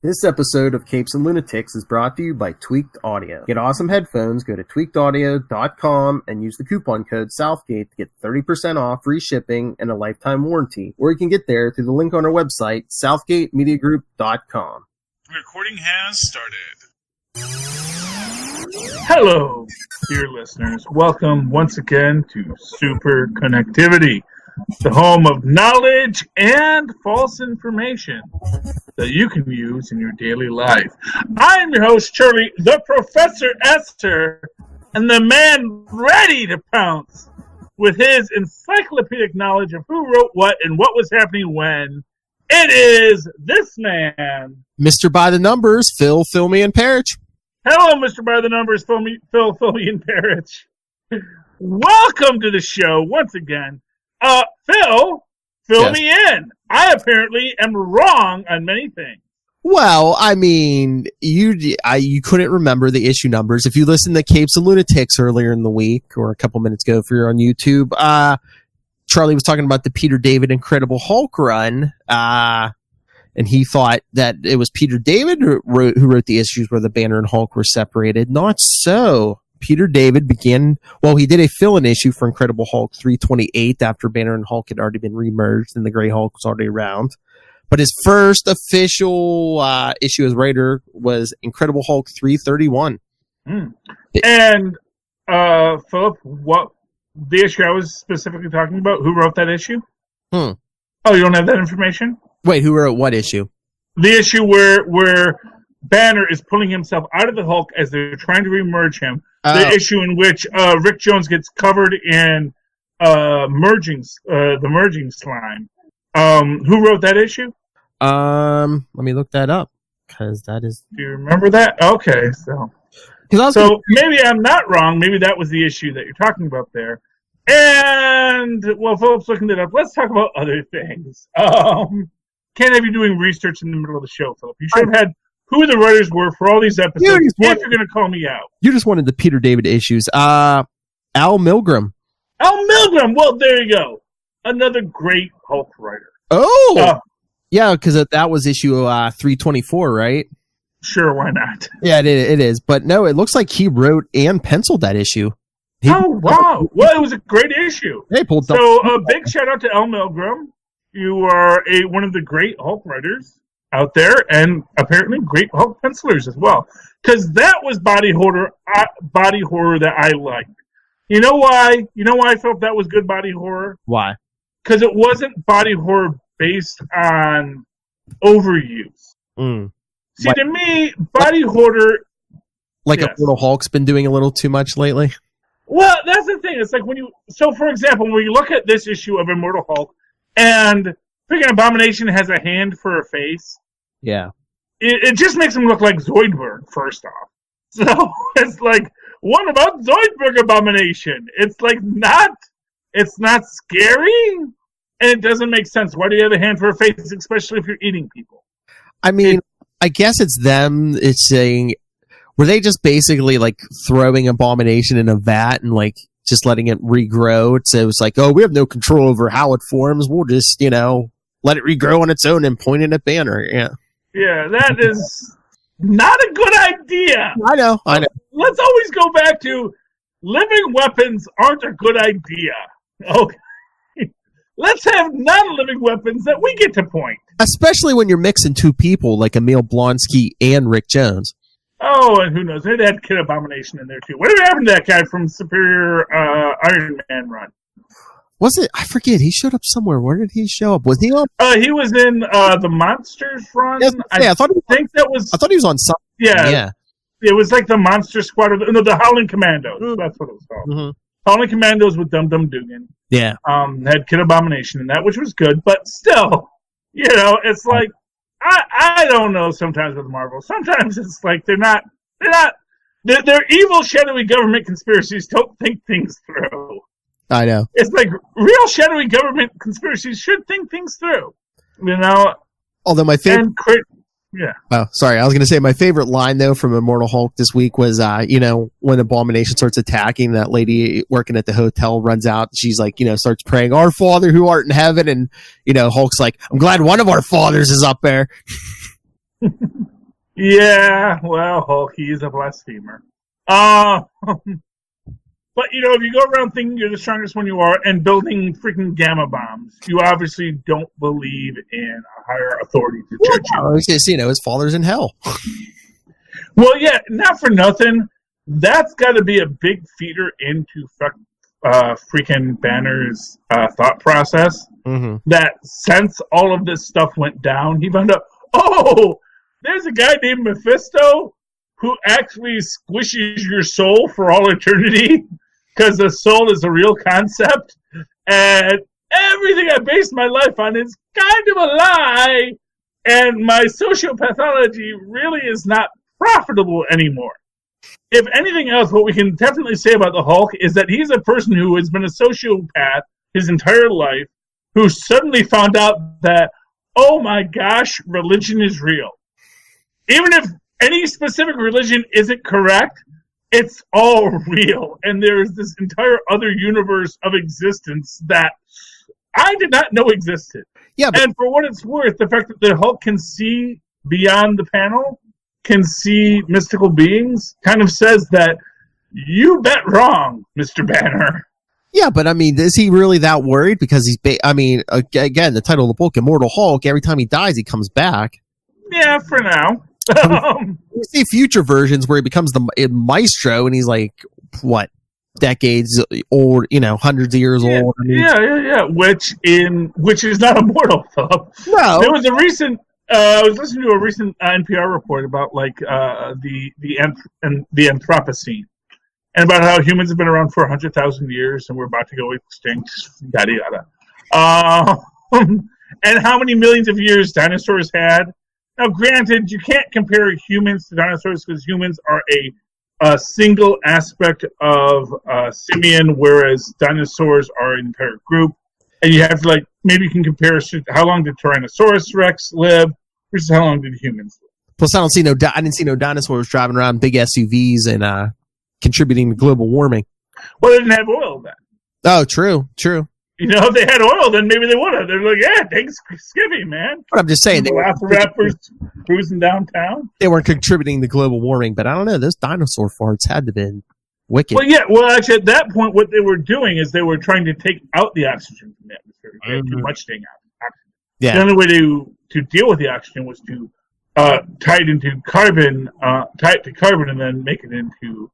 This episode of Capes and Lunatics is brought to you by Tweaked Audio. Get awesome headphones, go to tweakedaudio.com and use the coupon code Southgate to get 30% off, free shipping, and a lifetime warranty. Or you can get there through the link on our website, southgatemediagroup.com. Recording has started. Hello, dear listeners. Welcome once again to Superconnectivity, the home of knowledge and false information that you can use in your daily life. I'm your host, Shirley, the Professor Esther, and the man ready to pounce with his encyclopedic knowledge of who wrote what and what was happening when. It is this man, Mr. By the Numbers, Phil, Filmy, and Perich. Hello, Mr. By the Numbers, Phil, and Perich. Welcome to the show once again. Phil, fill me in. I apparently am wrong on many things. Well, I mean, you couldn't remember the issue numbers. If you listened to Capes and Lunatics earlier in the week, or a couple minutes ago if you're on YouTube, Charlie was talking about the Peter David Incredible Hulk run, and he thought that it was Peter David who wrote the issues where the Banner and Hulk were separated. Not so. Peter David he did a fill-in issue for Incredible Hulk 328 after Banner and Hulk had already been remerged and the Grey Hulk was already around. But his first official issue as writer was Incredible Hulk 331. And, Philip, what the issue I was specifically talking about, who wrote that issue? Oh, you don't have that information? Wait, who wrote what issue? The issue where Banner is pulling himself out of the Hulk as they're trying to remerge him. The issue in which Rick Jones gets covered in the merging slime. Who wrote that issue? Let me look that up, because that is... Do you remember that? Okay, so maybe I'm not wrong. Maybe that was the issue that you're talking about there. And, well, Philip's looking it up. Let's talk about other things. Can't have you doing research in the middle of the show, Philip. You should have had who the writers were for all these episodes, if you're going to call me out. You just wanted the Peter David issues. Al Milgrom. Al Milgrom! Well, there you go. Another great Hulk writer. Oh! Yeah, because that was issue 324, right? Sure, why not? Yeah, it is. But no, it looks like he wrote and penciled that issue. Wow. Well, it was a great issue. They pulled so a big shout out to Al Milgrom. You are one of the great Hulk writers out there, and apparently great Hulk pencilers as well. Because that was body horror that I liked. You know why? You know why I felt that was good body horror? Why? Because it wasn't body horror based on overuse. See, to me, body horror... Immortal Hulk's been doing a little too much lately? Well, that's the thing. It's like when you... So, for example, when you look at this issue of Immortal Hulk, and freaking Abomination has a hand for a face. Yeah. It just makes him look like Zoidberg, first off. So, it's like, what about Zoidberg Abomination? It's like it's not scary, and it doesn't make sense. Why do you have a hand for a face, especially if you're eating people? I mean, I guess it's them. It's saying, were they just basically like throwing Abomination in a vat and like just letting it regrow? So it's like, oh, we have no control over how it forms. We'll just, let it regrow on its own and point it at Banner. Yeah. Yeah, that is not a good idea. I know. Let's always go back to living weapons aren't a good idea. Okay. Let's have non-living weapons that we get to point. Especially when you're mixing two people like Emil Blonsky and Rick Jones. Oh, and who knows? They had Kid Abomination in there, too. Whatever happened to that guy from Superior Iron Man run? Was it? I forget. He showed up somewhere. Where did he show up? Was he on? He was in the Monsters run. Yes, I thought he was on something. Yeah. It was like the Monster Squad. The Howling Commandos. That's what it was called. Mm-hmm. Howling Commandos with Dum Dum Dugan. Yeah. Had Kid Abomination in that, which was good. But still, it's like, I don't know sometimes with Marvel. Sometimes it's like they're evil, shadowy government conspiracies don't think things through. I know. It's like real shadowy government conspiracies should think things through. Although my favorite... Yeah. Oh, sorry. I was going to say my favorite line, though, from Immortal Hulk this week was, when Abomination starts attacking, that lady working at the hotel runs out. She's like, starts praying, "Our Father who art in heaven." And, Hulk's like, "I'm glad one of our fathers is up there." Yeah, well, Hulk, he is a blasphemer. But, if you go around thinking you're the strongest one you are and building freaking gamma bombs, you obviously don't believe in a higher authority to judge you. Well, his father's in hell. Well, yeah, not for nothing. That's got to be a big feeder into freaking Banner's thought process. Mm-hmm. That since all of this stuff went down, he found out, there's a guy named Mephisto who actually squishes your soul for all eternity because the soul is a real concept. And everything I based my life on is kind of a lie. And my sociopathology really is not profitable anymore. If anything else, what we can definitely say about the Hulk is that he's a person who has been a sociopath his entire life, who suddenly found out that, oh my gosh, religion is real. Even if any specific religion isn't correct, it's all real. And there's this entire other universe of existence that I did not know existed. Yeah, and for what it's worth, the fact that the Hulk can see beyond the panel, can see mystical beings, kind of says that you bet wrong, Mr. Banner. Yeah, but I mean, is he really that worried? Because again, the title of the book, Immortal Hulk, every time he dies, he comes back. Yeah, for now. You see future versions where he becomes the maestro, and he's like, what, decades old, hundreds of years old. I mean, yeah. Which is not immortal, Philip. No. There was a recent. I was listening to a recent NPR report about the Anthropocene, and about how humans have been around for 100,000 years, and we're about to go extinct. Yada yada. And how many millions of years dinosaurs had. Now, granted, you can't compare humans to dinosaurs because humans are a single aspect of simian, whereas dinosaurs are an entire group. And you have to, maybe you can compare how long did Tyrannosaurus Rex live versus how long did humans live. Plus, I didn't see no dinosaurs driving around big SUVs and contributing to global warming. Well, they didn't have oil then. Oh, true. If they had oil, then maybe they would have. They're like, yeah, thanks, Skippy, man. But I'm just saying, they were rappers cruising downtown. They weren't contributing to global warming, but I don't know. Those dinosaur farts had to have been wicked. Well, yeah. Well, actually, at that point, what they were doing is they were trying to take out the oxygen from the atmosphere. They had too much dang oxygen. Yeah. The only way to deal with the oxygen was to tie it into carbon, and then make it into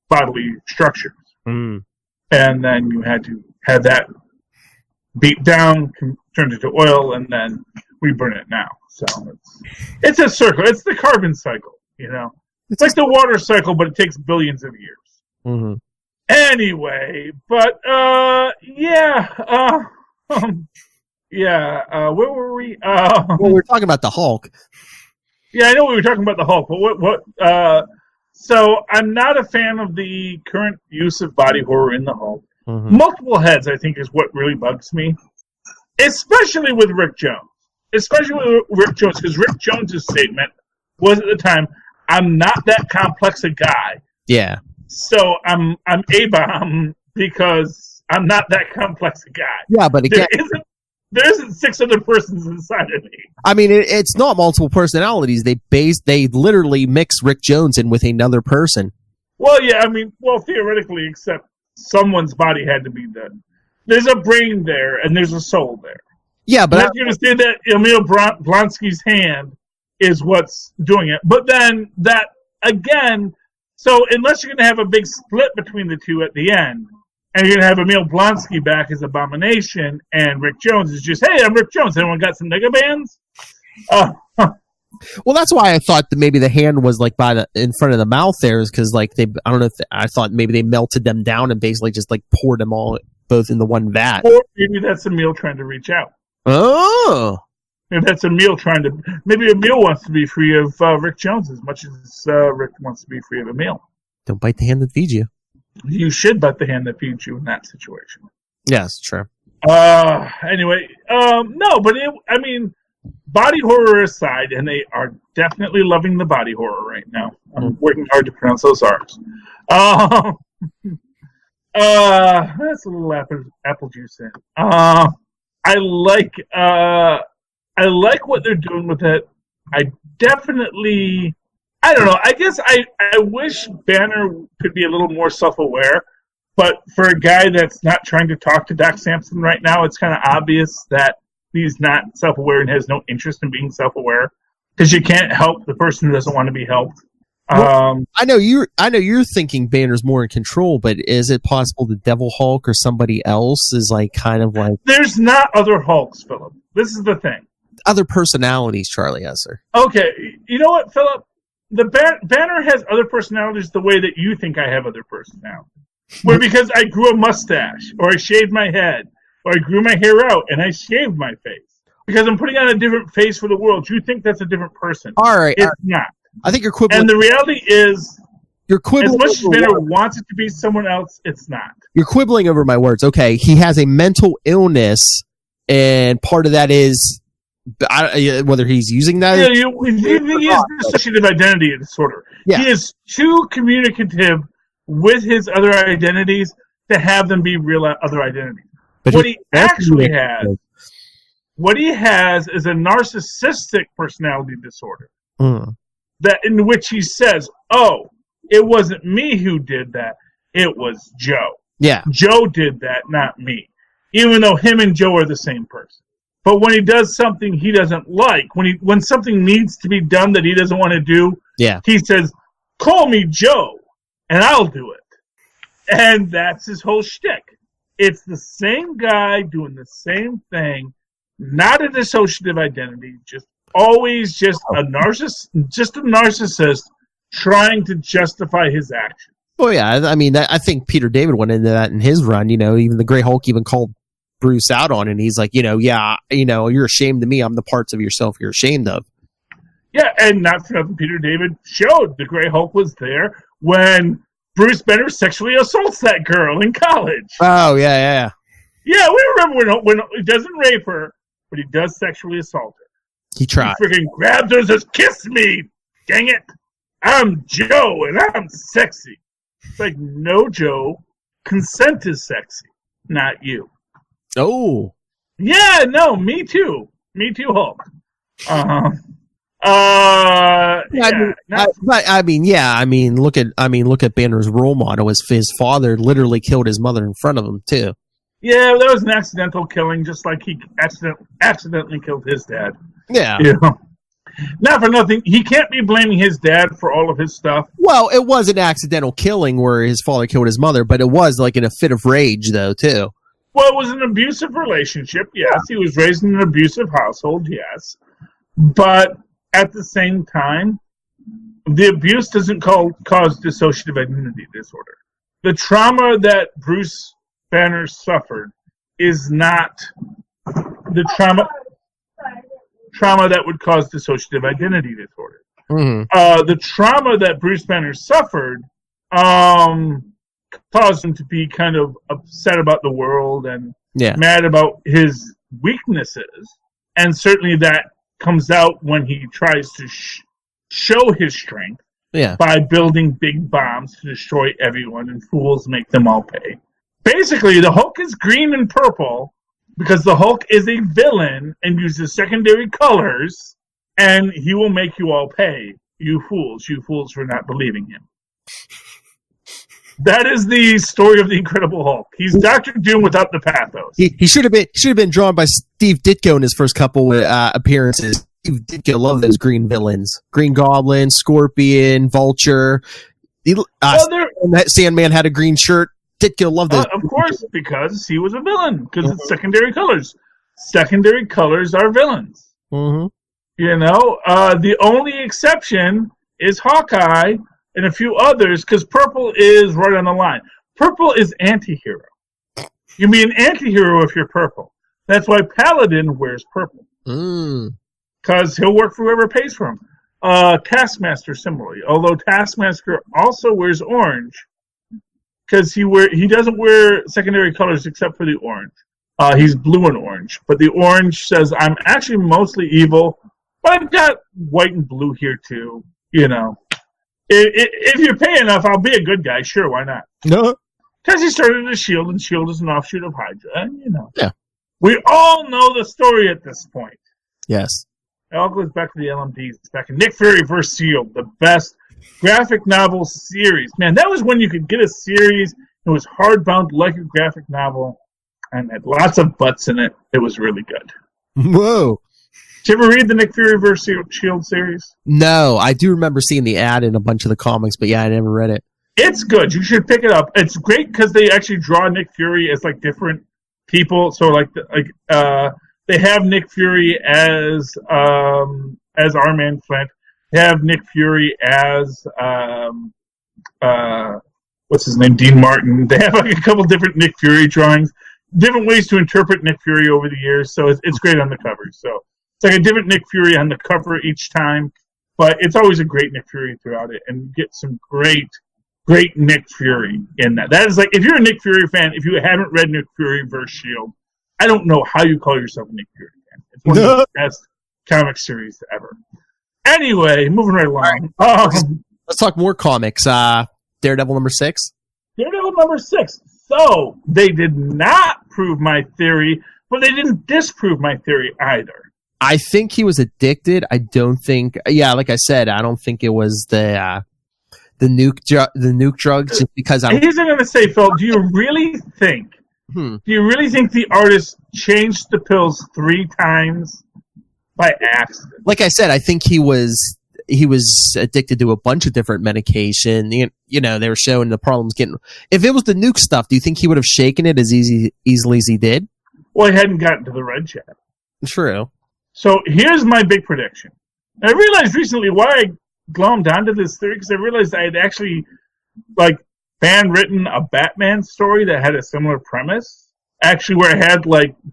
bodily structures. Mm. And then you had to have that beat down, turned into oil, and then we burn it now. So it's a circle. It's the carbon cycle, It's like the water cycle, but it takes billions of years. Mm-hmm. Anyway, but where were we? Well, we were talking about the Hulk. Yeah, I know we were talking about the Hulk, but so I'm not a fan of the current use of body horror in the Hulk. Mm-hmm. Multiple heads, I think, is what really bugs me, especially with Rick Jones. Because Rick Jones's statement was at the time, "I'm not that complex a guy." Yeah. So I'm A-bomb because I'm not that complex a guy. Yeah, but again, there isn't 6 other persons inside of me. I mean, it's not multiple personalities. They literally mix Rick Jones in with another person. Well, yeah, theoretically, except someone's body had to be done. There's a brain there, and there's a soul there. Yeah, but I'm going to say that Emil Blonsky's hand is what's doing it. But then that, again, so unless you're going to have a big split between the two at the end, and you're going to have Emil Blonsky back as Abomination, and Rick Jones is just, hey, I'm Rick Jones. Anyone got some nigga bands? Well, that's why I thought that maybe the hand was in front of the mouth there, is because I thought maybe they melted them down and basically just poured them all both in the one vat. Or maybe that's Emil trying to reach out. Oh. Maybe that's Emil maybe Emil wants to be free of Rick Jones as much as Rick wants to be free of Emil. Don't bite the hand that feeds you. You should bite the hand that feeds you in that situation. Yes, true. Anyway, no, but body horror aside, and they are definitely loving the body horror right now. I'm working hard to pronounce those R's. That's a little apple juice in. I like what they're doing with it. I definitely I don't know. I guess I wish Banner could be a little more self-aware, but for a guy that's not trying to talk to Doc Samson right now, it's kind of obvious that he's not self-aware and has no interest in being self-aware, because you can't help the person who doesn't want to be helped. Well, I know you're thinking Banner's more in control, but is it possible the Devil Hulk or somebody else is like kind of like... There's not other Hulks, Philip. This is the thing. Other personalities, Charlie Esser. Okay, you know what, Philip? The Banner has other personalities the way that you think I have other personalities. Where because I grew a mustache, or I shaved my head, or I grew my hair out and I shaved my face. Because I'm putting on a different face for the world. You think that's a different person. All right. It's not. I think you're quibbling. And the reality is, you're quibbling as much as Banner wants it to be someone else, it's not. You're quibbling over my words. Okay, he has a mental illness, and part of that is whether he's using that. Yeah, he has dissociative identity disorder. Yeah. He is too communicative with his other identities to have them be real other identities. But what he actually has is a narcissistic personality disorder. That in which he says, "Oh, it wasn't me who did that. It was Joe. Yeah, Joe did that, not me." Even though him and Joe are the same person. But when he does something he doesn't like, when something needs to be done that he doesn't want to do, he says, "Call me Joe, and I'll do it." And that's his whole shtick. It's the same guy doing the same thing, not a dissociative identity, always just a narcissist trying to justify his action. Oh yeah, I mean, I think Peter David went into that in his run. Even the Grey Hulk even called Bruce out on it. And he's like, you're ashamed of me. I'm the parts of yourself you're ashamed of. Yeah, and not for nothing, Peter David showed the Grey Hulk was there when Bruce Banner sexually assaults that girl in college. Oh yeah. Yeah, we remember when he doesn't rape her, but he does sexually assault her. He tried. He freaking grabs her and says, "Kiss me! Dang it! I'm Joe and I'm sexy." It's like, no, Joe. Consent is sexy, not you. Oh. Yeah, no, me too. Me too, Hulk. Look at Banner's role model. His father literally killed his mother in front of him too. Yeah, that was an accidental killing, just like he accidentally killed his dad. Yeah. Not for nothing, he can't be blaming his dad for all of his stuff. Well, it was an accidental killing where his father killed his mother, but it was like in a fit of rage, though, too. Well, it was an abusive relationship, yes. Yeah. He was raised in an abusive household, yes. But at the same time, the abuse doesn't cause dissociative identity disorder. The trauma that Bruce Banner suffered is not the trauma that would cause dissociative identity disorder. Mm-hmm. The trauma that Bruce Banner suffered caused him to be kind of upset about the world and mad about his weaknesses. And certainly that comes out when he tries to show his strength by building big bombs to destroy everyone, and fools make them all pay. Basically, the Hulk is green and purple because the Hulk is a villain and uses secondary colors, and he will make you all pay. You fools for not believing him. That is the story of the Incredible Hulk. He's Dr. Doom without the pathos. He should have been drawn by Steve Ditko in his first couple appearances. Steve Ditko loved those green villains: Green Goblin, Scorpion, Vulture. Sandman had a green shirt. Ditko loved those. Of course, because he was a villain. Because it's secondary colors. Secondary colors are villains. Mm-hmm. The only exception is Hawkeye and a few others, because purple is right on the line. Purple is anti-hero. You can be an anti-hero if you're purple. That's why Paladin wears purple. Because he'll work for whoever pays for him. Taskmaster, similarly. Although Taskmaster also wears orange, because he doesn't wear secondary colors except for the orange. He's blue and orange. But the orange says, I'm actually mostly evil, but I've got white and blue here too. If you pay enough, I'll be a good guy. Sure, why not? No. Because he started as S.H.I.E.L.D., and S.H.I.E.L.D. is an offshoot of Hydra. And, Yeah. We all know the story at this point. Yes. It all goes back to the LMDs. Back in Nick Fury vs. Shield, the best graphic novel series. Man, that was when you could get a series. It was hardbound like a graphic novel and had lots of butts in it. It was really good. Whoa. Did you ever read the Nick Fury vs. Shield series? No, I do remember seeing the ad in a bunch of the comics, but yeah, I never read it. It's good. You should pick it up. It's great because they actually draw Nick Fury as like different people. So they have Nick Fury as our man Flint. They have Nick Fury as what's his name, Dean Martin. They have like a couple different Nick Fury drawings, different ways to interpret Nick Fury over the years. So it's great on the cover. So it's like a different Nick Fury on the cover each time, but it's always a great Nick Fury throughout it, and you get some great Nick Fury in that. That is like, if you're a Nick Fury fan, if you haven't read Nick Fury vs. Shield, I don't know how you call yourself a Nick Fury fan. It's one of the best comic series ever. Anyway, moving right along. Let's talk more comics. Daredevil number 6. Daredevil number 6. So, they did not prove my theory, but they didn't disprove my theory either. I think he was addicted. I don't think, like I said, I don't think it was the nuke drugs, just because I'm... Here's what I'm going to say, Phil. Do you really think the artist changed the pills 3 times by accident? Like I said, I think he was addicted to a bunch of different medication. You know, they were showing the problems getting... If it was the nuke stuff, do you think he would have shaken it as easily as he did? Well, he hadn't gotten to the red yet. True. So here's my big prediction. I realized recently why I glommed onto this theory, because I realized I had actually fan-written a Batman story that had a similar premise. Actually, where I had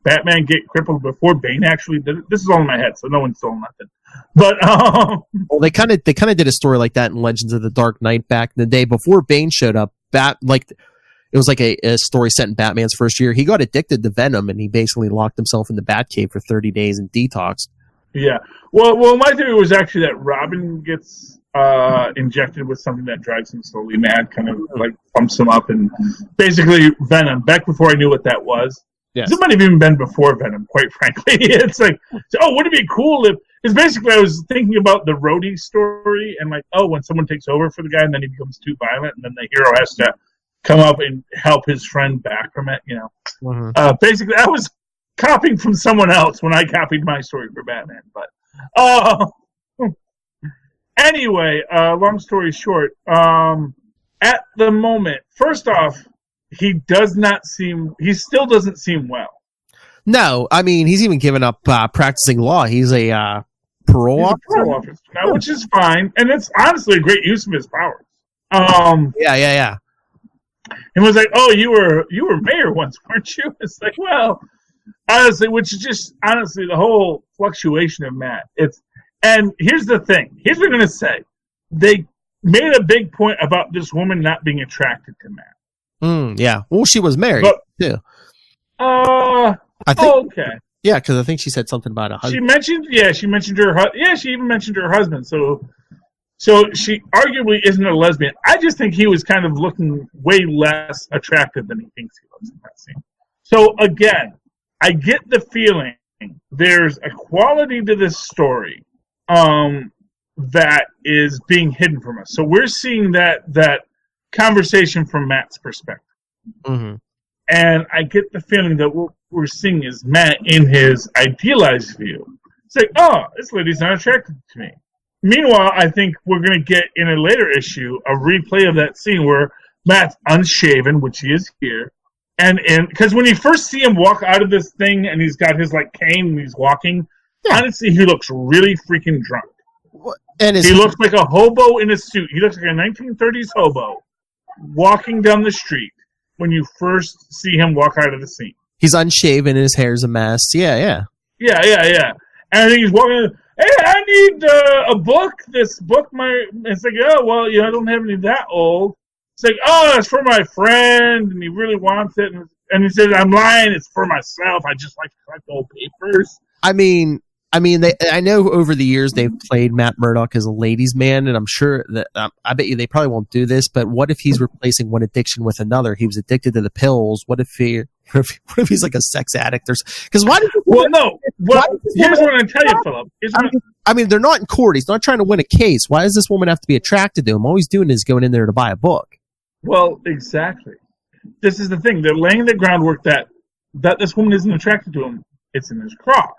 Batman get crippled before Bane actually did it. This is all in my head, so no one stole nothing. But well, they kind of did a story like that in Legends of the Dark Knight back in the day before Bane showed up. It was like a story set in Batman's first year. He got addicted to Venom, and he basically locked himself in the Batcave for 30 days and detoxed. Yeah. Well, my theory was actually that Robin gets injected with something that drives him slowly mad, kind of pumps him up, and basically Venom. Back before I knew what that was. Yes. It might have even been before Venom, quite frankly. It's like, wouldn't it be cool if... It's basically, I was thinking about the Rhodey story, and when someone takes over for the guy, and then he becomes too violent, and then the hero has to come up and help his friend back from it, you know. Mm-hmm. Basically, I was copying from someone else when I copied my story for Batman. But anyway, long story short, at the moment, first off, he still doesn't seem well. No, I mean, he's even given up practicing law. He's a parole officer now, which is fine, and it's honestly a great use of his powers. Yeah. And was like, "Oh, you were mayor once, weren't you?" It's like, well, honestly, which is just honestly the whole fluctuation of Matt. And here's the thing. Here's what I'm gonna say. They made a big point about this woman not being attracted to Matt. Yeah. Well, she was married too. I think. Okay. Yeah, because I think she said something about a husband. She mentioned her. She even mentioned her husband. So she arguably isn't a lesbian. I just think he was kind of looking way less attractive than he thinks he looks in that scene. So again, I get the feeling there's a quality to this story that is being hidden from us. So we're seeing that conversation from Matt's perspective. Mm-hmm. And I get the feeling that what we're seeing is Matt in his idealized view. It's like, oh, this lady's not attracted to me. Meanwhile, I think we're going to get in a later issue a replay of that scene where Matt's unshaven, which he is here. And because when you first see him walk out of this thing and he's got his cane and he's walking, honestly, he looks really freaking drunk. And he looks like a hobo in a suit. He looks like a 1930s hobo walking down the street when you first see him walk out of the scene. He's unshaven and his hair's a mess. Yeah. And I think he's walking. Hey, I need a book. This book, it's like, oh, well, I don't have any that old. It's like, oh, it's for my friend, and he really wants it. And he said, I'm lying. It's for myself. I just like to collect old papers. I mean, I mean, I know over the years they've played Matt Murdock as a ladies' man, and I'm sure that I bet you they probably won't do this. But what if he's replacing one addiction with another? He was addicted to the pills. What if he's like a sex addict? Because why? Well, no. Well, here's what I'm going to tell you, Philip. I mean, they're not in court. He's not trying to win a case. Why does this woman have to be attracted to him? All he's doing is going in there to buy a book. Well, exactly. This is the thing. They're laying the groundwork that this woman isn't attracted to him. It's in his craw.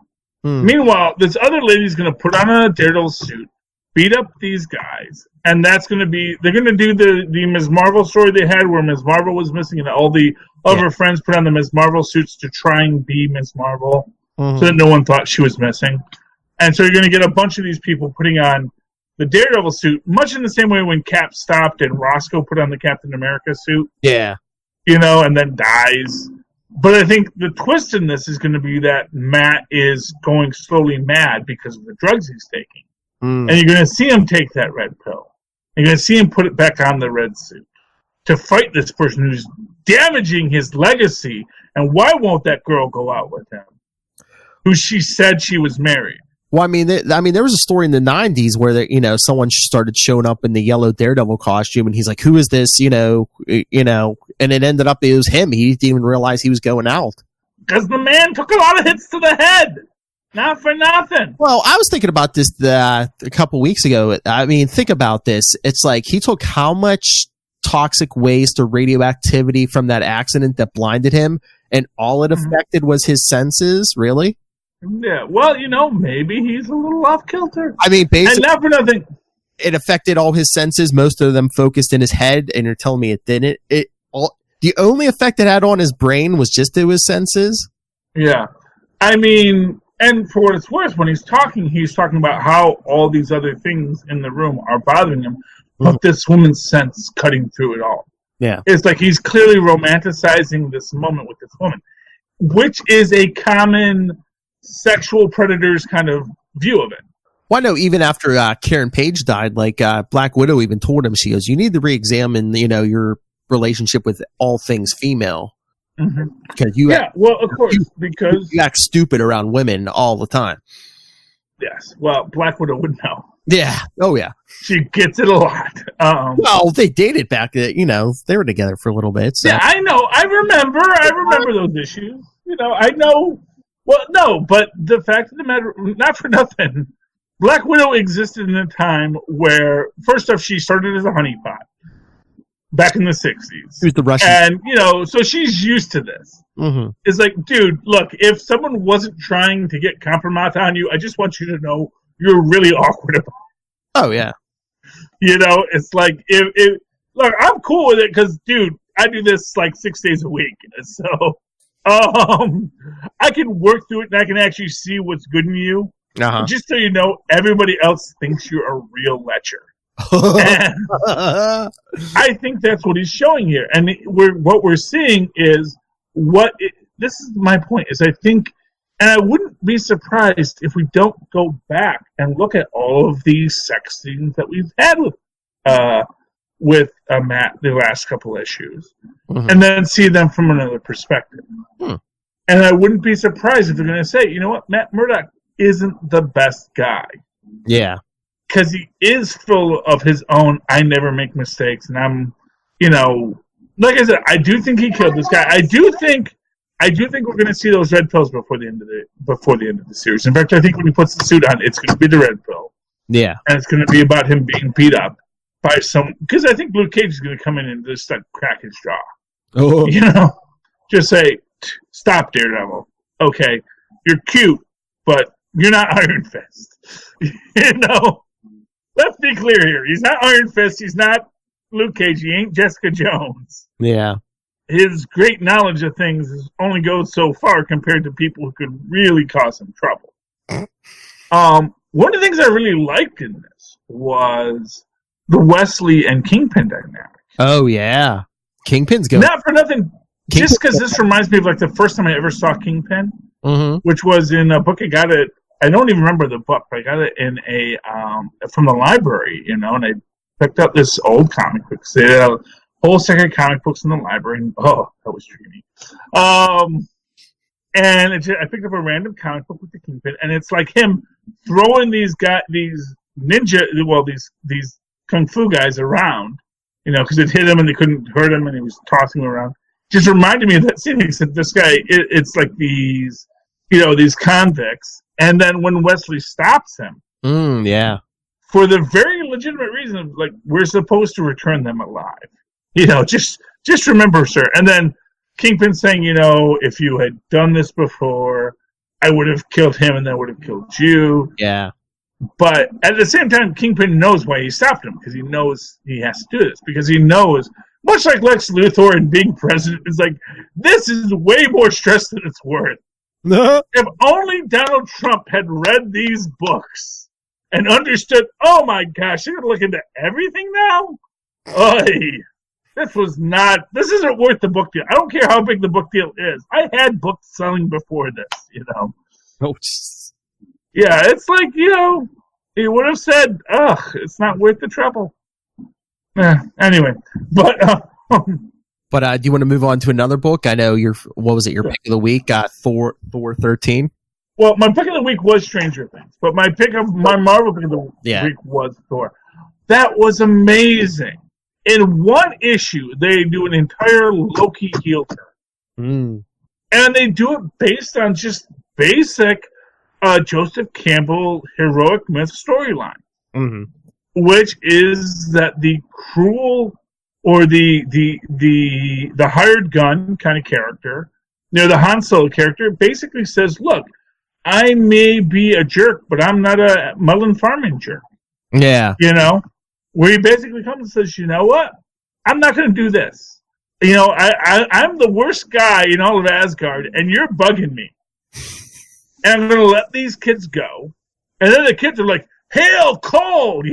Meanwhile, this other lady's going to put on a Daredevil suit, beat up these guys, and that's going to be... They're going to do the Ms. Marvel story they had where Ms. Marvel was missing and all the other friends put on the Ms. Marvel suits to try and be Ms. Marvel so that no one thought she was missing. And so you're going to get a bunch of these people putting on the Daredevil suit, much in the same way when Cap stopped and Roscoe put on the Captain America suit. Yeah. And then dies. But I think the twist in this is going to be that Matt is going slowly mad because of the drugs he's taking. And you're going to see him take that red pill. You're going to see him put it back on the red suit to fight this person who's damaging his legacy. And why won't that girl go out with him? Who she said she was married. Well, I mean, there was a story in the 90s where someone started showing up in the yellow Daredevil costume, and he's like, "Who is this?" And it ended up it was him. He didn't even realize he was going out because the man took a lot of hits to the head, not for nothing. Well, I was thinking about this a couple weeks ago. I mean, think about this. It's like he took how much toxic waste or radioactivity from that accident that blinded him, and all it affected was his senses. Really? Yeah, well, maybe he's a little off kilter. I mean, basically, and not for nothing, it affected all his senses. Most of them focused in his head, and you're telling me it didn't. The only effect it had on his brain was just to his senses. Yeah, I mean, and for what it's worth, when he's talking about how all these other things in the room are bothering him, but this woman's sense cutting through it all. Yeah, it's like he's clearly romanticizing this moment with this woman, which is a common sexual predators kind of view of it. Well, no, even after Karen Page died, Black Widow even told him, she goes, "You need to re-examine, your relationship with all things female." Because well, of course, because you act stupid around women all the time. Yes, well, Black Widow would know. Yeah, oh yeah, she gets it a lot. Well, they dated back, they were together for a little bit. So. Yeah, I know, I remember those issues. I know. Well, no, but the fact of the matter, not for nothing, Black Widow existed in a time where, first off, she started as a honeypot back in the 60s. Who's the Russian? And, so she's used to this. It's like, dude, look, if someone wasn't trying to get compromise on you, I just want you to know you're really awkward about it. Oh, yeah. It's like, look, I'm cool with it because, dude, I do this 6 days a week. So... I can work through it and I can actually see what's good in you. Just so you know, everybody else thinks you're a real lecher. And I think that's what he's showing here. And what we're seeing is this is my point, is I think, and I wouldn't be surprised if we don't go back and look at all of these sex scenes that we've had with Matt the last couple issues, and then see them from another perspective. And I wouldn't be surprised if they're going to say, you know what, Matt Murdock isn't the best guy. Yeah. Because he is full of his own, I never make mistakes, and I'm, like I said, I do think he killed this guy. I do think we're going to see those red pills before the end of the series. In fact, I think when he puts the suit on, it's going to be the red pill. Yeah. And it's going to be about him being beat up by because I think Luke Cage is going to come in and just crack his jaw. Oh. Just say, "Stop, Daredevil. Okay, you're cute, but you're not Iron Fist." Let's be clear here. He's not Iron Fist. He's not Luke Cage. He ain't Jessica Jones. Yeah. His great knowledge of things only goes so far compared to people who could really cause him trouble. One of the things I really liked in this was the Wesley and Kingpin dynamic. Oh, yeah. Kingpin's good. Not for nothing. Just because this reminds me of the first time I ever saw Kingpin, which was in a book I got it. I don't even remember the book, but I got it in from the library, and I picked up this old comic book. They had a whole stack of comic books in the library, and that was dreamy. And I picked up a random comic book with the Kingpin, and it's like him throwing these kung fu guys around, because it hit him and they couldn't hurt him, and he was tossing them around. Just reminded me of that scene. He said, "This guy, it's like these convicts." And then when Wesley stops him, yeah, for the very legitimate reason of like we're supposed to return them alive, just remember, sir. And then Kingpin saying, if you had done this before, I would have killed him and then would have killed you. Yeah. But at the same time, Kingpin knows why he stopped him, because he knows he has to do this. Because he knows, much like Lex Luthor and being president, is like, this is way more stress than it's worth. If only Donald Trump had read these books and understood, oh my gosh, you're going to look into everything now? Oy. This isn't worth the book deal. I don't care how big the book deal is. I had books selling before this, Oh, yeah, it's like, he would have said, it's not worth the trouble. Anyway, but do you want to move on to another book? I know your pick of the week? Thor 13. Well, my pick of the week was Stranger Things, but my Marvel pick of the week was Thor. That was amazing. In one issue, they do an entire Loki heel turn. And they do it based on just basic Joseph Campbell heroic myth storyline. Mm-hmm. Which is that the cruel or the hired gun kind of character, the Han Solo character, basically says, look, I may be a jerk, but I'm not a melon farming jerk. Yeah. Where he basically comes and says, you know what? I'm not going to do this. I'm the worst guy in all of Asgard, and you're bugging me. And I'm going to let these kids go. And then the kids are like, hail Cole,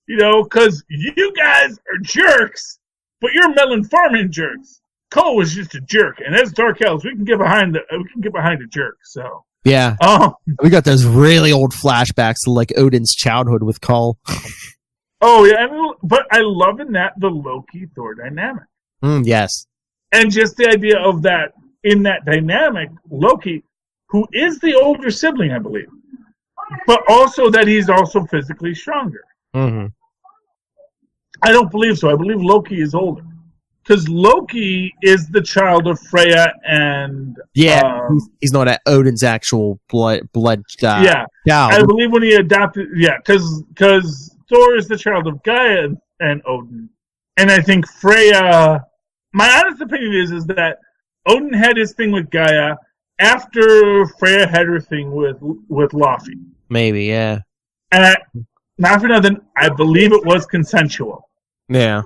because you guys are jerks, but you're melon farming jerks. Cole was just a jerk, and as Dark Elves, we can get behind a jerk. So yeah, we got those really old flashbacks to like Odin's childhood with Cole. Oh yeah, but I love in that the Loki Thor dynamic. Yes, and just the idea of that in that dynamic, Loki, who is the older sibling, I believe, but also that he's also physically stronger. Mm-hmm. I don't believe so. I believe Loki is older. Because Loki is the child of Freya and... Yeah, he's not Odin's actual blood yeah, child. I believe when he adopted... Yeah, because Thor is the child of Gaia and Odin. And I think Freya... My honest opinion is that Odin had his thing with Gaia after Freya had her thing with Laufey. Maybe, yeah. And not for nothing, I believe it was consensual. Yeah.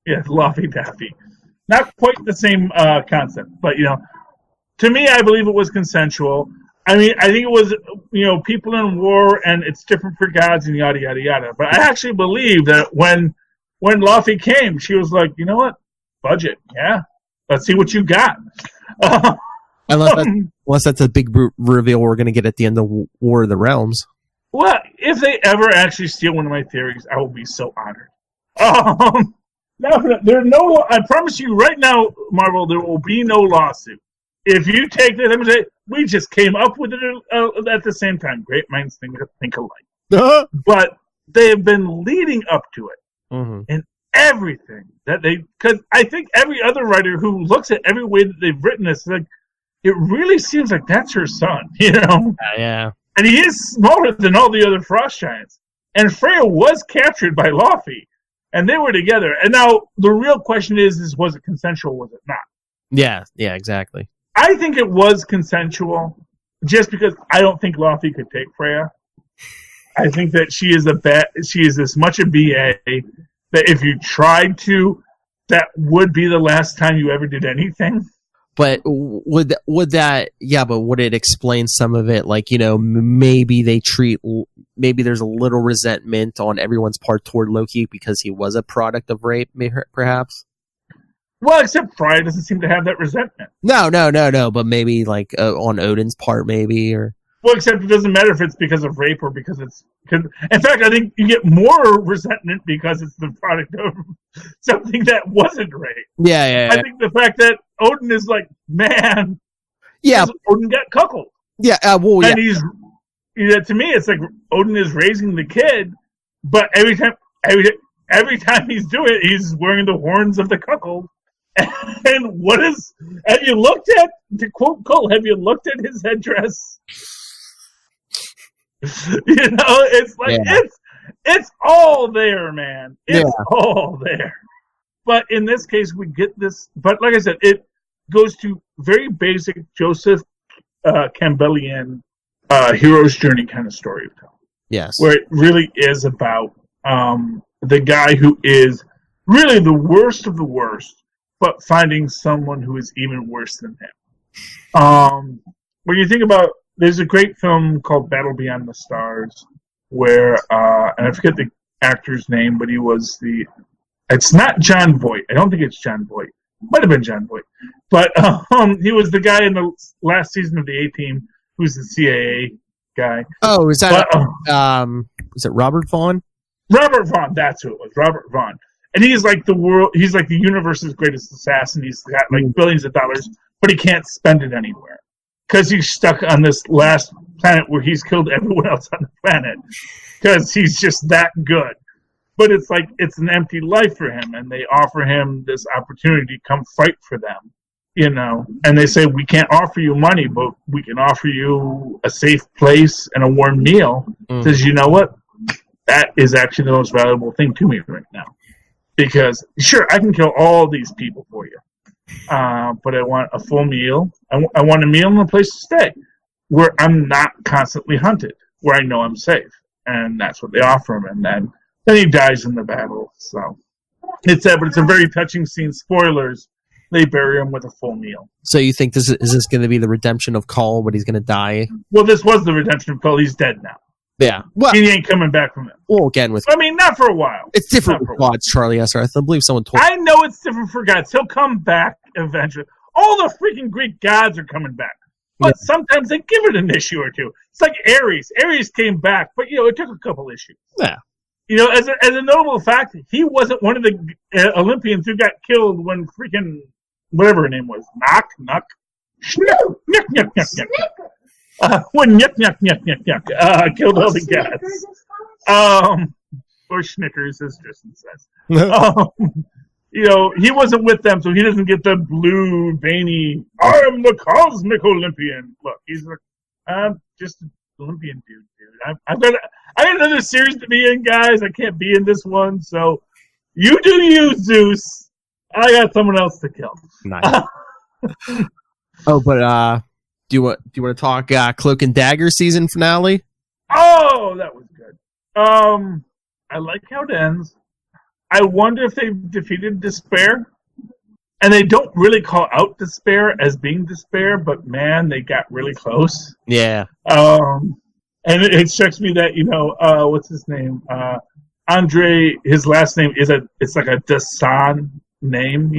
Yeah, Laffy Taffy. Not quite the same concept, but, to me, I believe it was consensual. I mean, I think it was, people in war and it's different for gods and yada, yada, yada. But I actually believe that when Laffy came, she was like, you know what? Budget, yeah. Let's see what you got. Unless that's a big reveal we're going to get at the end of War of the Realms. Well, if they ever actually steal one of my theories, I will be so honored. No, I promise you right now, Marvel, there will be no lawsuit. If you take this, I'm going to say, we just came up with it at the same time. Great minds think alike. But they have been leading up to it in everything that because I think every other writer who looks at every way that they've written this, like, it really seems like that's her son, Yeah. And he is smaller than all the other Frost Giants. And Freya was captured by Laufey. And they were together. And now the real question is was it consensual? Was it not? Yeah, exactly. I think it was consensual, just because I don't think Laufey could take Freya. I think that she is as much a BA that if you tried to, that would be the last time you ever did anything. But would that? Yeah, but would it explain some of it? Like, maybe maybe there's a little resentment on everyone's part toward Loki because he was a product of rape, perhaps. Well, except Freya doesn't seem to have that resentment. No. But maybe like on Odin's part, maybe or. Well, except it doesn't matter if it's because of rape or because it's... In fact, I think you get more resentment because it's the product of something that wasn't rape. Yeah. I think the fact that Odin is like, man, Yeah. Odin got cuckolded. Yeah. And to me, it's like Odin is raising the kid, but every time he's doing it, he's wearing the horns of the cuckold. And have you looked at, to quote Cole, have you looked at his headdress? It's like, it's all there, man. It's all there. But in this case, we get this, but like I said, it goes to very basic Joseph Campbellian hero's journey kind of storytelling. Yes. Where it really is about the guy who is really the worst of the worst, but finding someone who is even worse than him. When you think about, there's a great film called Battle Beyond the Stars, where, and I forget the actor's name, but it's not John Voight. I don't think it's John Voight. Might have been John Voight. But he was the guy in the last season of the A-Team who's the CIA guy. Oh, is that, was it Robert Vaughn? Robert Vaughn, that's who it was, Robert Vaughn. And he's like the universe's greatest assassin. He's got like billions of dollars, but he can't spend it anywhere because he's stuck on this last planet where he's killed everyone else on the planet because he's just that good. But it's like it's an empty life for him, and they offer him this opportunity to come fight for them, And they say, we can't offer you money, but we can offer you a safe place and a warm meal. Says, you know what? That is actually the most valuable thing to me right now. Because, sure, I can kill all these people for you. But I want a full meal. I want a meal and a place to stay where I'm not constantly hunted, where I know I'm safe. And that's what they offer him. And then he dies in the battle. So it's but it's a very touching scene. Spoilers. They bury him with a full meal. So you think is this going to be the redemption of Cole, but he's going to die? Well, this was the redemption of Cole. He's dead now. Yeah. Well, he ain't coming back from it. Well, again, not for a while. It's different with gods, Charlie S. I believe someone told I know it's different for gods. He'll come back eventually. All the freaking Greek gods are coming back. But sometimes they give it an issue or two. It's like Ares. Ares came back, but, it took a couple issues. Yeah. As a notable fact, he wasn't one of the Olympians who got killed when freaking, whatever her name was, when killed all the gods. Or Snickers, as Tristan says. He wasn't with them, so he doesn't get the blue, veiny, I am the cosmic Olympian. Look, he's like, I'm just an Olympian dude. I got another series to be in, guys. I can't be in this one, so you do you, Zeus. I got someone else to kill. Nice. But do you want to talk Cloak and Dagger season finale? Oh, that was good. I like how it ends. I wonder if they've defeated Despair. And they don't really call out Despair as being Despair, but man, they got really close. Yeah. And it strikes me that, what's his name? Andre, his last name it's like a Dasan name,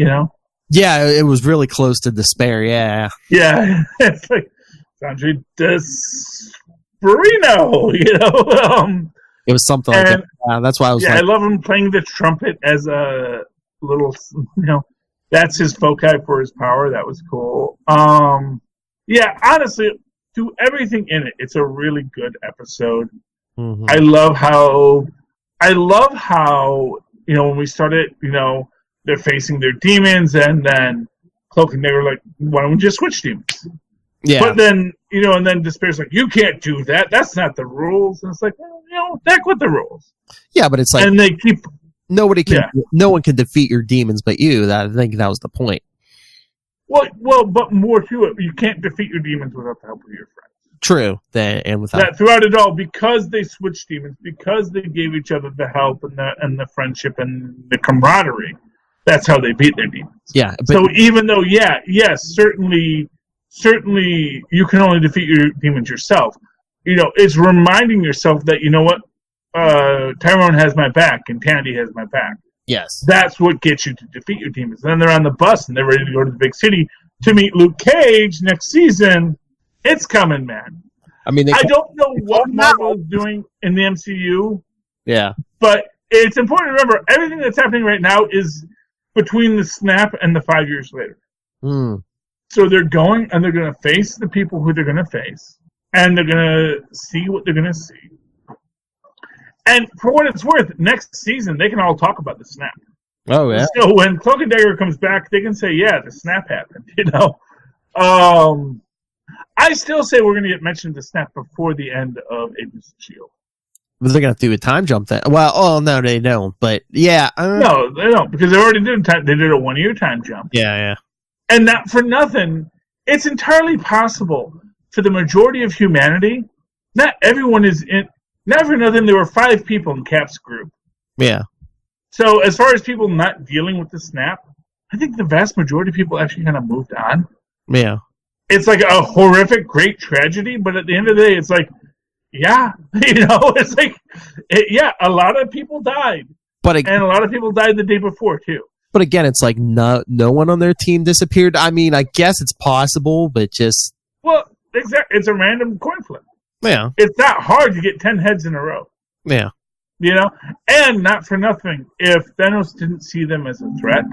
Yeah, it was really close to Despair, yeah. Yeah, it's like Andre Desperino, it was something like that. That's why I was I love him playing the trumpet as a little, that's his foci for his power. That was cool. Honestly, to everything in it, it's a really good episode. Mm-hmm. I love how, when we started, they're facing their demons, and then Cloak and Dagger like, why don't we just switch demons? Yeah. But then, and then Despair's like, you can't do that. That's not the rules. And it's like, heck with the rules. Yeah, but it's like, and they keep, no one can defeat your demons but you. I think that was the point. Well, but more to it, you can't defeat your demons without the help of your friends. True. And without that throughout it all, because they switched demons, because they gave each other the help and the friendship and the camaraderie, that's how they beat their demons. Yeah. But, so even though, yes, certainly you can only defeat your demons yourself. It's reminding yourself that, Tyrone has my back and Tandy has my back. Yes. That's what gets you to defeat your demons. Then they're on the bus and they're ready to go to the big city to meet Luke Cage next season. It's coming, man. I mean, I don't know what Marvel is doing in the MCU. Yeah. But it's important to remember, everything that's happening right now is between the snap and the 5 years later. So they're going and they're going to face the people who they're going to face, and they're going to see what they're going to see. And for what it's worth, next season they can all talk about the snap. Oh yeah. So when Cloak and Dagger comes back, they can say, "Yeah, the snap happened." I still say we're going to get mentioned the snap before the end of Agents of S.H.I.E.L.D. But they're going to do a time jump then. Well, no, they don't. But yeah. No, they don't, because they already did time. They did a 1 year time jump. Yeah. And not for nothing, it's entirely possible for the majority of humanity. Not everyone is in. Not for nothing, there were 5 people in Cap's group. Yeah. So as far as people not dealing with the snap, I think the vast majority of people actually kind of moved on. Yeah. It's like a horrific, great tragedy, but at the end of the day, it's like, yeah, it's like, a lot of people died. And a lot of people died the day before, too. But again, it's like no one on their team disappeared. I mean, I guess it's possible, but just... Well, exactly. It's a random coin flip. Yeah. It's not hard to get 10 heads in a row. Yeah. And not for nothing, if Thanos didn't see them as a threat,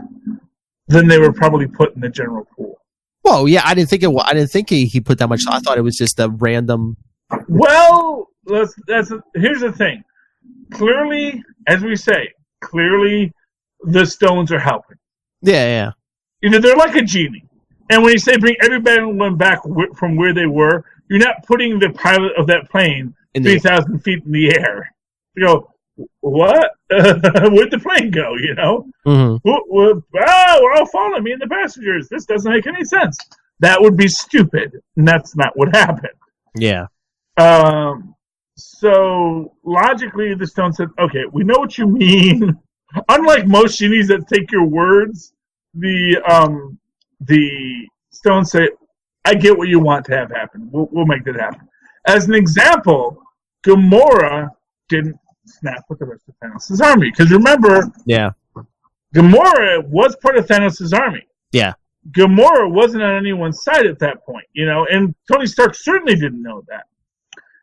then they were probably put in the general pool. Well, yeah, I didn't think he put that much. I thought it was just a random. Well, here's the thing. Clearly, as we say, the stones are helping. Yeah. They're like a genie. And when you say bring everyone back from where they were, you're not putting the pilot of that plane 3,000 feet in the air. You go, what? Where'd the plane go, Mm-hmm. We're all following me and the passengers. This doesn't make any sense. That would be stupid, and that's not what happened. Yeah. So, logically, the stone said, okay, we know what you mean. Unlike most genies that take your words, the stone say, I get what you want to have happen. We'll make that happen. As an example, Gamora didn't snap with the rest of Thanos' army. Because remember, Gamora was part of Thanos' army. Yeah. Gamora wasn't on anyone's side at that point, and Tony Stark certainly didn't know that.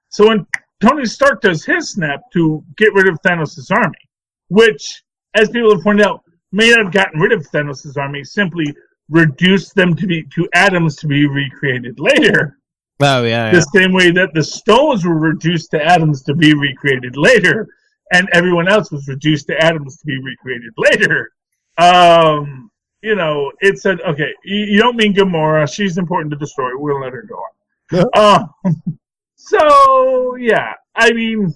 So when Tony Stark does his snap to get rid of Thanos' army, which, as people have pointed out, may not have gotten rid of Thanos' army, simply reduced them to atoms to be recreated later. Oh, yeah. The same way that the stones were reduced to atoms to be recreated later, and everyone else was reduced to atoms to be recreated later. It said, okay, you don't mean Gamora. She's important to the story. We'll let her go on. Yeah. So, yeah, I mean,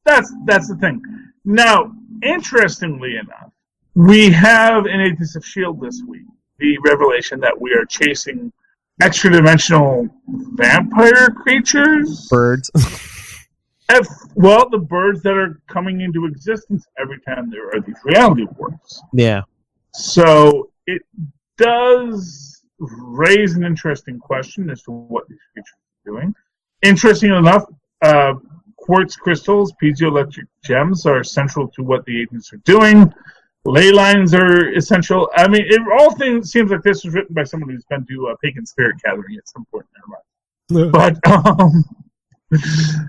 that's the thing. Now, interestingly enough, we have in Agents of S.H.I.E.L.D. this week the revelation that we are chasing extra-dimensional vampire creatures. Birds. The birds that are coming into existence every time there are these reality warps. Yeah. So it does raise an interesting question as to what these creatures are doing. Interesting enough, quartz crystals, piezoelectric gems are central to what the agents are doing. Ley lines are essential. I mean, it all seems like this was written by someone who's been to a pagan spirit gathering at some point in their life. But,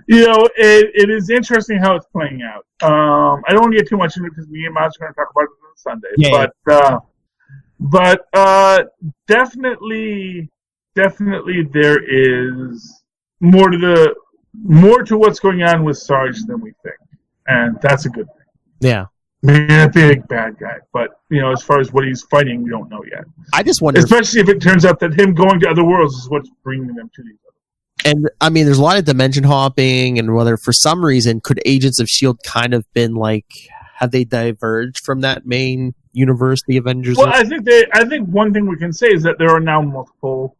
it is interesting how it's playing out. I don't want to get too much into it because me and Miles are going to talk about it on Sunday. Yeah. But definitely there is more to what's going on with Sarge than we think, and that's a good thing. Yeah. Maybe not the big bad guy, but as far as what he's fighting, we don't know yet. I just wonder, especially if it turns out that him going to other worlds is what's bringing them to these other. And I mean, there's a lot of dimension hopping, and whether for some reason could Agents of S.H.I.E.L.D. kind of been like, have they diverged from that main universe, the Avengers? Well, I think one thing we can say is that there are now multiple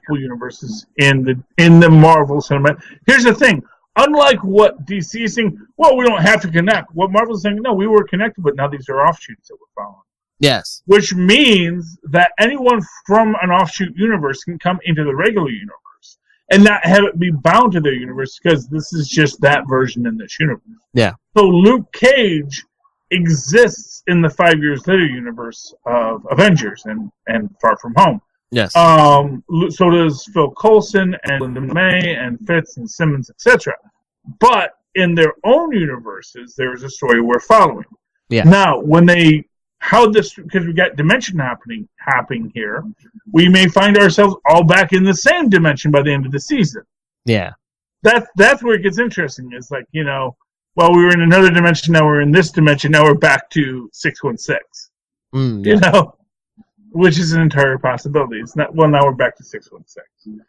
universes in the Marvel cinematic. Here's the thing. Unlike what DC is saying, well, we don't have to connect. What Marvel's saying, no, we were connected, but now these are offshoots that we're following. Yes. Which means that anyone from an offshoot universe can come into the regular universe and not have it be bound to their universe because this is just that version in this universe. Yeah. So Luke Cage exists in the 5 years later universe of Avengers and Far From Home. Yes. So does Phil Coulson and Linda May and Fitz and Simmons, etc. But in their own universes, there is a story we're following. Yeah. Now, when they how this, because we got dimension happening here, we may find ourselves all back in the same dimension by the end of the season. Yeah. That's where it gets interesting. It's like, well, we were in another dimension, now we're in this dimension, now we're back to 616. Yeah. Which is an entire possibility. It's not, well, now we're back to 616.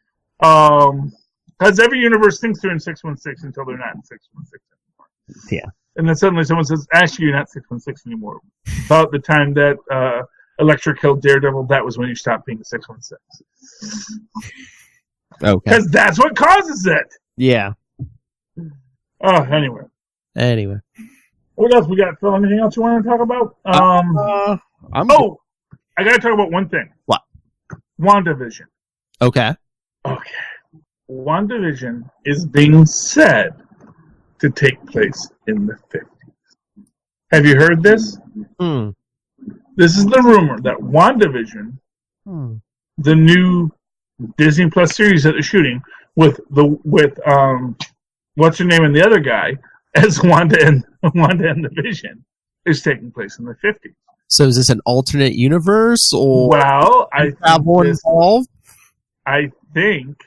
Because every universe thinks they're in 616 until they're not in 616 anymore. Yeah. And then suddenly someone says, actually, you're not 616 anymore. About the time that Elektra killed Daredevil, that was when you stopped being 616. Okay. Because that's what causes it. Yeah. Oh, anyway. What else we got, Phil? Anything else you want to talk about? I got to talk about one thing. What? WandaVision. Okay. WandaVision is being said to take place in the 50s. Have you heard this? This is the rumor that WandaVision, the new Disney Plus series that they're shooting with what's her name and the other guy as Wanda and the Vision, is taking place in the 50s. So is this an alternate universe, or I travel involved? I think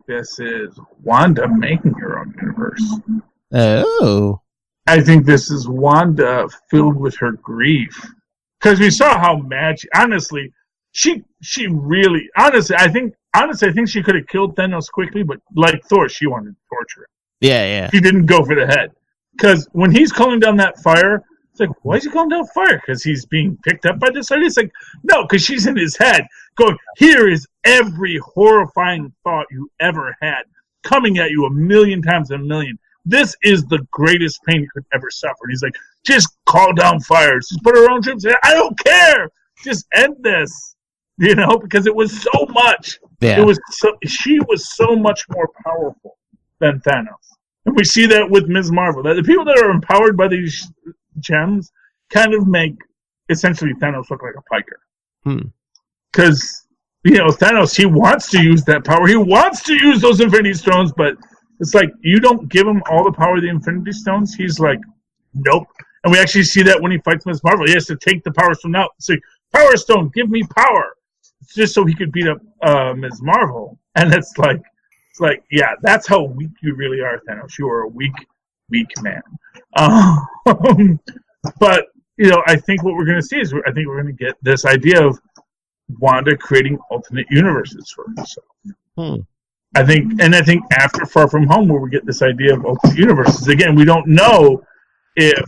this is Wanda making her own universe. Oh. I think this is Wanda filled with her grief. Because we saw how mad she, honestly, I think she could have killed Thanos quickly, but like Thor, she wanted to torture him. Yeah. She didn't go for the head. Because when he's calling down that fire, it's like, why is he calling down fire? Because he's being picked up by this idea? It's like, no, because she's in his head going, here is every horrifying thought you ever had coming at you 1,000,000 times 1,000,000. This is the greatest pain you could ever suffer. And he's like, just call down fire. Just put her own troops in. I don't care. Just end this. Because it was so much. Yeah. She was so much more powerful than Thanos. And we see that with Ms. Marvel. That the people that are empowered by these gems kind of make essentially Thanos look like a piker. Because, Thanos, he wants to use that power. He wants to use those Infinity Stones, but it's like, you don't give him all the power of the Infinity Stones. He's like, nope. And we actually see that when he fights Ms. Marvel. He has to take the Power Stone out. Say, Power Stone, give me power. It's just so he could beat up Ms. Marvel. And it's like, yeah, that's how weak you really are, Thanos. You are a weak man. But, I think what we're going to see is I think we're going to get this idea of Wanda creating alternate universes for herself. I think after Far From Home, where we get this idea of alternate universes, again, we don't know if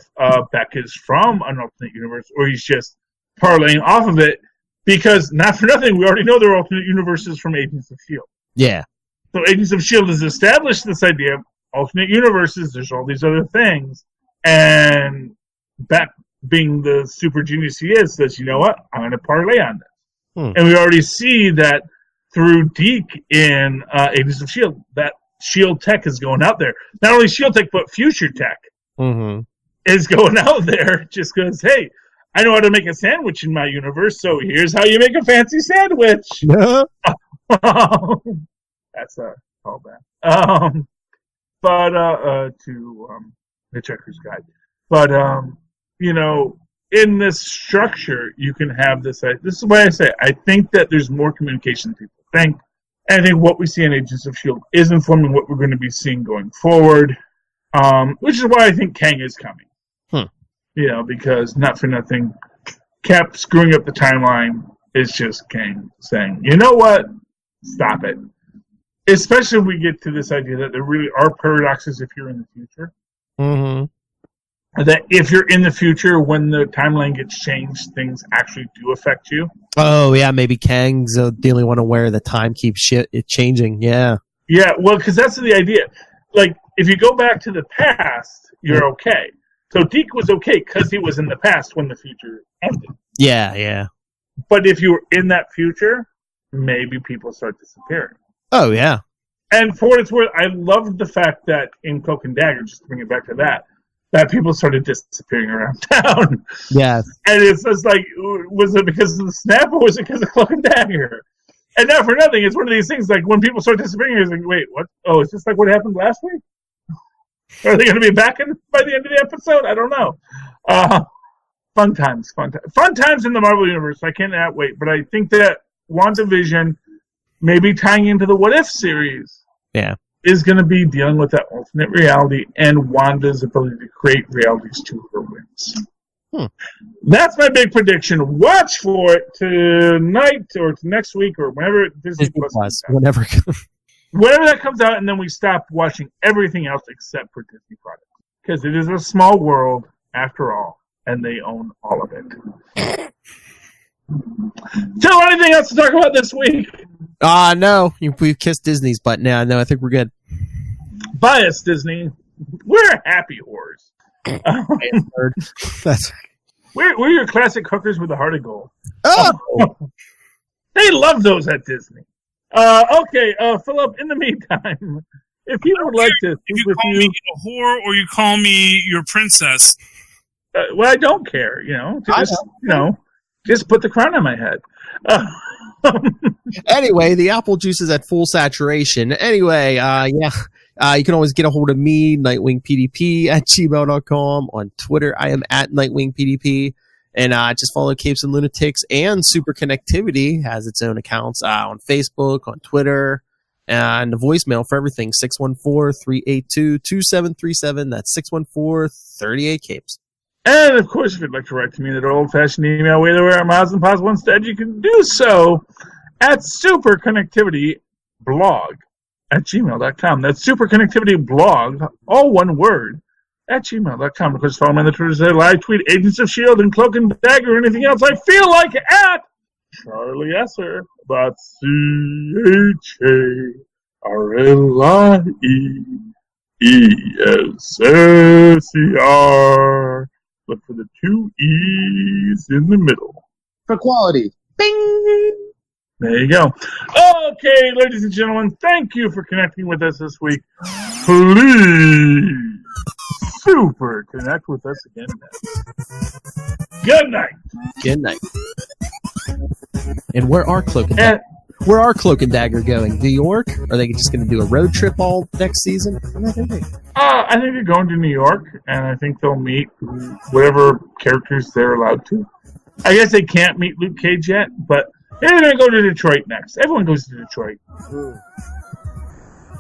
Beck is from an alternate universe or he's just parlaying off of it, because not for nothing, we already know there are alternate universes from Agents of S.H.I.E.L.D. Yeah. So Agents of S.H.I.E.L.D. has established this idea of alternate universes, there's all these other things, and Beck, being the super genius he is, says, you know what, I'm going to parlay on this. And we already see that through Deke in Agents of S.H.I.E.L.D., that S.H.I.E.L.D. tech is going out there. Not only S.H.I.E.L.D. tech, but future tech is going out there just because, hey, I know how to make a sandwich in my universe, so here's how you make a fancy sandwich. That's a callback. To Hitchhiker's Guide. But, in this structure, you can have this. This is why I say I think that there's more communication than people think. And I think what we see in Agents of S.H.I.E.L.D. is informing what we're going to be seeing going forward, which is why I think Kang is coming. Because not for nothing, Cap screwing up the timeline is just Kang saying, you know what, stop it. Especially when we get to this idea that there really are paradoxes if you're in the future. That if you're in the future, when the timeline gets changed, things actually do affect you. Oh, yeah, maybe Kang's the only one aware the time keeps changing, yeah. Yeah, well, because that's the idea. Like, if you go back to the past, you're okay. So Deke was okay because he was in the past when the future ended. Yeah. But if you were in that future, maybe people start disappearing. Oh, yeah. And for what it's worth, I loved the fact that in Cloak and Dagger, just to bring it back to that people started disappearing around town. Yes. And it's just like, was it because of the snap or was it because of Cloak and Dagger? And not for nothing, it's one of these things, like, when people start disappearing, it's like, wait, what? Oh, it's just like what happened last week? Are they going to be back by the end of the episode? I don't know. Fun times in the Marvel Universe. I cannot wait. But I think that WandaVision, maybe tying into the What If series, is going to be dealing with that alternate reality and Wanda's ability to create realities to her whims. That's my big prediction. Watch for it tonight or to next week or whenever Disney Plus whenever that comes out, and then we stop watching everything else except for Disney products. Because it is a small world, after all, and they own all of it. Joe, anything else to talk about this week? No. We've kissed Disney's butt now. No, I think we're good. Bias, Disney. We're happy whores. That's we're your classic hookers with a heart of gold. Oh! They love those at Disney. Okay, Philip, in the meantime, if you would like to speak with call me a whore or you call me your princess. Well, I don't care, just put the crown on my head. Anyway, the apple juice is at full saturation. Anyway, you can always get a hold of me, NightwingPDP at gmail.com. On Twitter, I am at NightwingPDP. And just follow Capes and Lunatics, and Superconnectivity has its own accounts on Facebook, on Twitter, and the voicemail for everything, 614-382-2737. That's 614-38-Capes. And, of course, if you'd like to write to me in that old-fashioned email way to where I'm miles and possible instead, you can do so at superconnectivityblog@gmail.com. That's superconnectivityblog, all one word, at gmail.com. Of course, follow me on the Twitter, live tweet, Agents of S.H.I.E.L.D. and Cloak and Dagger, or anything else I feel like at Charlie Esser. About CHARLIESSER. Look for the two E's in the middle. For quality. Bing! There you go. Okay, ladies and gentlemen, thank you for connecting with us this week. Please super connect with us again next. Good night. Good night. And where are Cloak and Dagger? Where are Cloak and Dagger going? New York? Are they just going to do a road trip all next season? What are they doing? I think they're going to New York, and I think they'll meet whatever characters they're allowed to. I guess they can't meet Luke Cage yet, but they're going to go to Detroit next. Everyone goes to Detroit.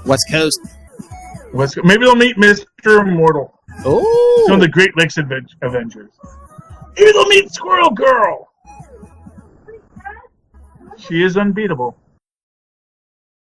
West Coast. Maybe they'll meet Mr. Immortal. Oh! Some of the Great Lakes Avengers. Maybe they'll meet Squirrel Girl. She is unbeatable.